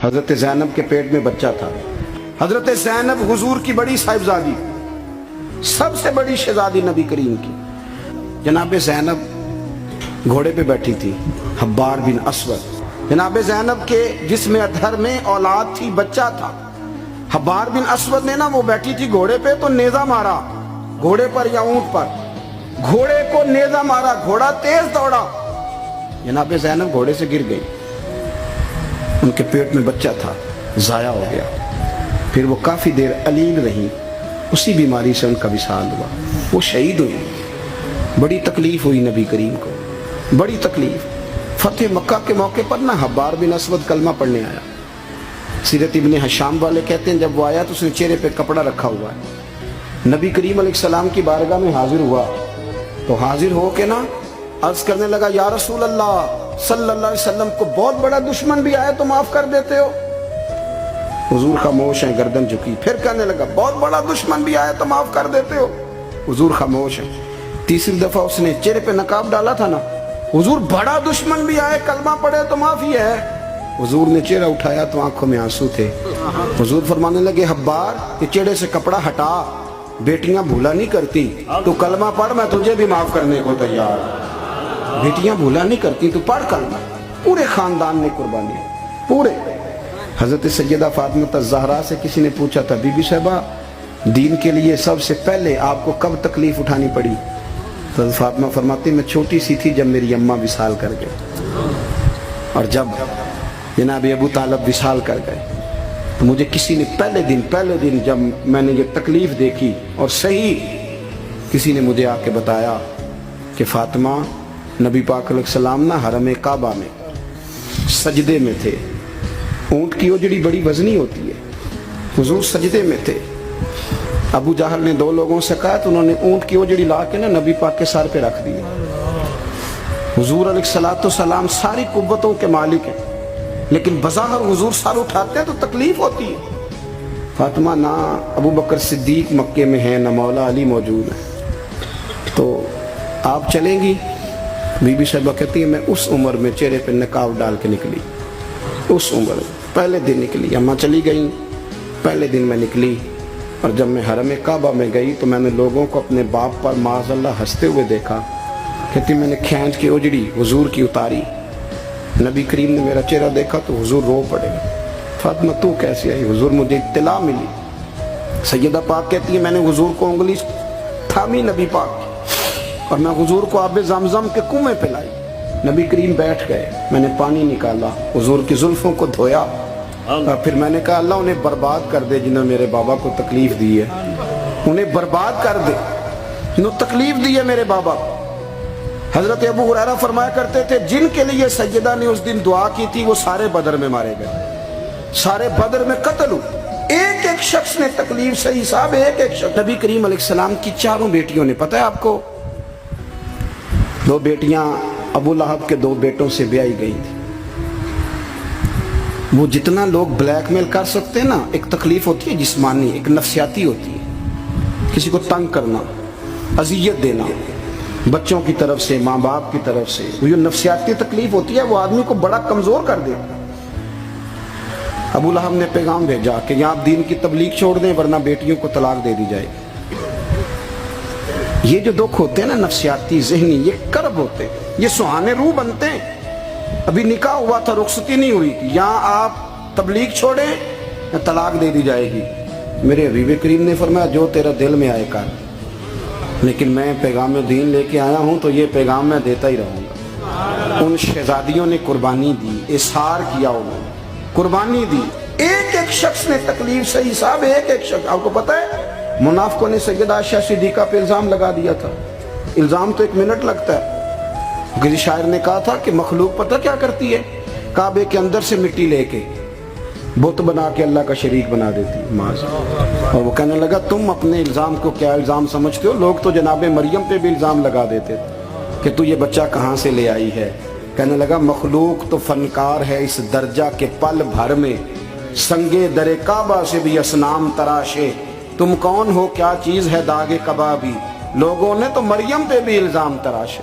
حضرت زینب کے پیٹ میں بچہ تھا. حضرت زینب حضور کی بڑی صاحبزادی، سب سے بڑی شہزادی نبی کریم کی. جناب زینب گھوڑے پہ بیٹھی تھی، حبار بن اسود. جناب زینب کے جسم اطہر میں اولاد تھی، بچہ تھا. حبار بن اسود نے نا، وہ بیٹھی تھی گھوڑے پہ تو نیزہ مارا گھوڑے پر یا اونٹ پر، گھوڑے کو نیزہ مارا، گھوڑا تیز دوڑا، جناب زینب گھوڑے سے گر گئی. ان کے پیٹ میں بچہ تھا، ضائع ہو گیا. پھر وہ کافی دیر علیل رہی، اسی بیماری سے ان کا وصال ہوا. وہ شہید ہوئی. بڑی تکلیف ہوئی نبی کریم کو، بڑی تکلیف. فتح مکہ کے موقع پر نا حبار بن اسود کلمہ پڑھنے آیا. سیرت ابن حشام والے کہتے ہیں جب وہ آیا تو اس نے چہرے پہ کپڑا رکھا ہوا ہے. نبی کریم علیہ السلام کی بارگاہ میں حاضر ہوا تو حاضر ہو کے نا عرض کرنے لگا، یا رسول اللہ صلی اللہ علیہ وسلم کو بہت بڑا دشمن بھی آیا تو معاف کر دیتے ہو. حضور خاموش ہیں، گردن جھکی. پھر کہنے لگا، بہت بڑا دشمن بھی آیا تو معاف کر دیتے ہو. حضور خاموش ہیں. تیسری دفعہ اس نے چہرے پہ نقاب ڈالا تھا نا، حضور بڑا دشمن بھی آئے کلمہ پڑھے تو معافی ہے. حضور نے چہرہ اٹھایا تو آنکھوں میں آنسو تھے. حضور فرمانے لگے، حبار یہ چہرے سے کپڑا ہٹا، بیٹیاں بھولا نہیں کرتی، تو کلمہ پڑھ، میں تجھے بھی معاف کرنے کو تیار. بیٹیاں بھولا نہیں کرتی، تو پڑھ کلمہ. پورے خاندان نے قربانی، پورے. حضرت سیدہ فاطمہ الزہرا سے کسی نے پوچھا تھا، بی بی صاحبہ دین کے لیے سب سے پہلے آپ کو کب تکلیف اٹھانی پڑی؟ تو حضرت فاطمہ فرماتی میں چھوٹی سی تھی جب میری اماں وصال کر گئے، اور جب جناب ابو طالب وصال کر گئے تو مجھے کسی نے پہلے دن جب میں نے یہ تکلیف دیکھی اور صحیح کسی نے مجھے آ کے بتایا کہ فاطمہ نبی پاک علیہ السلام نا حرم کعبہ میں سجدے میں تھے. اونٹ کی اوجڑی بڑی وزنی ہوتی ہے، حضور سجدے میں تھے. ابو جہل نے دو لوگوں سے کہا تو انہوں نے اونٹ کی اوجڑی لا کے نا نبی پاک کے سر پہ رکھ دی. حضور علیہ السلام ساری قوتوں کے مالک ہیں، لیکن بظاہر حضور سر اٹھاتے ہیں تو تکلیف ہوتی ہے. فاطمہ نہ ابو بکر صدیق مکے میں ہیں، نہ مولا علی موجود ہے، تو آپ چلیں گی؟ بی بی صاحبہ کہتی ہے میں اس عمر میں چہرے پہ نقاب ڈال کے نکلی، اس عمر پہلے دن نکلی. اماں چلی گئیں، پہلے دن میں نکلی، اور جب میں حرم کعبہ میں گئی تو میں نے لوگوں کو اپنے باپ پر معاذ اللہ ہنستے ہوئے دیکھا. کہتی میں نے کھینچ کے اوجڑی حضور کی اتاری. نبی کریم نے میرا چہرہ دیکھا تو حضور رو پڑے. فاطمہ تو کیسے آئی؟ حضور مجھے اطلاع ملی. سیدہ پاک کہتی ہے میں نے حضور کو انگلی تھامی نبی پاک کی، اور میں حضور کو آب زمزم کے کنویں پہ لائی. نبی کریم بیٹھ گئے، میں نے پانی نکالا، حضور کی زلفوں کو دھویا، اور پھر میں نے کہا اللہ انہیں برباد کر دے جنہوں نے میرے بابا کو تکلیف دی ہے، انہیں برباد کر دے جنہوں تکلیف دی ہے میرے بابا. حضرت ابو ہریرہ فرمایا کرتے تھے جن کے لیے سیدہ نے اس دن دعا کی تھی وہ سارے بدر میں مارے گئے، سارے بدر میں قتل ہوئے. ایک ایک شخص نے تکلیف سے حساب، ایک ایک شخص. نبی کریم علیہ السلام کی چاروں بیٹیوں نے، پتہ ہے آپ کو، دو بیٹیاں ابو لہب کے دو بیٹوں سے بیائی گئی تھی. وہ جتنا لوگ بلیک میل کر سکتے ہیں نا، ایک تکلیف ہوتی ہے جسمانی، ایک نفسیاتی ہوتی ہے، کسی کو تنگ کرنا، اذیت دینا، بچوں کی طرف سے، ماں باپ کی طرف سے، وہ جو نفسیاتی تکلیف ہوتی ہے وہ آدمی کو بڑا کمزور کر دیتا. ابو لہب نے پیغام بھیجا کہ یہاں آپ دین کی تبلیغ چھوڑ دیں ورنہ بیٹیوں کو طلاق دے دی جائے گی. یہ جو دکھ ہوتے ہیں نا نفسیاتی ذہنی، یہ کرب ہوتے ہیں، یہ سہانے روح بنتے ہیں. ابھی نکاح ہوا تھا، رخصتی نہیں ہوئی تھی، یہاں آپ تبلیغ چھوڑیں یا طلاق دے دی جائے گی. میرے حبیب کریم نے فرمایا جو تیرا دل میں آئے کر، لیکن میں پیغام دین لے کے آیا ہوں تو یہ پیغام میں دیتا ہی رہوں گا. ان شہزادیوں نے قربانی دی، اظہار کیا، انہوں نے قربانی دی. ایک ایک شخص نے تکلیف سے حساب، ایک ایک شخص. آپ کو پتہ ہے منافقوں نے سیدہ عائشہ صدیقہ پہ الزام لگا دیا تھا. الزام تو 1 منٹ لگتا ہے. کسی شاعر نے کہا تھا کہ مخلوق پتہ کیا کرتی ہے، کعبے کے اندر سے مٹی لے کے بت بنا کے اللہ کا شریک بنا دیتی ہے. اور وہ کہنے لگا تم اپنے الزام کو کیا الزام سمجھتے ہو؟ لوگ تو جناب مریم پہ بھی الزام لگا دیتے کہ تو یہ بچہ کہاں سے لے آئی ہے. کہنے لگا مخلوق تو فنکار ہے اس درجہ کے پل بھر میں، سنگے در کعبہ سے بھی اصنام تراشے. تم کون ہو، کیا چیز ہے داغ کبابی، لوگوں نے تو مریم پہ بھی الزام تراشے.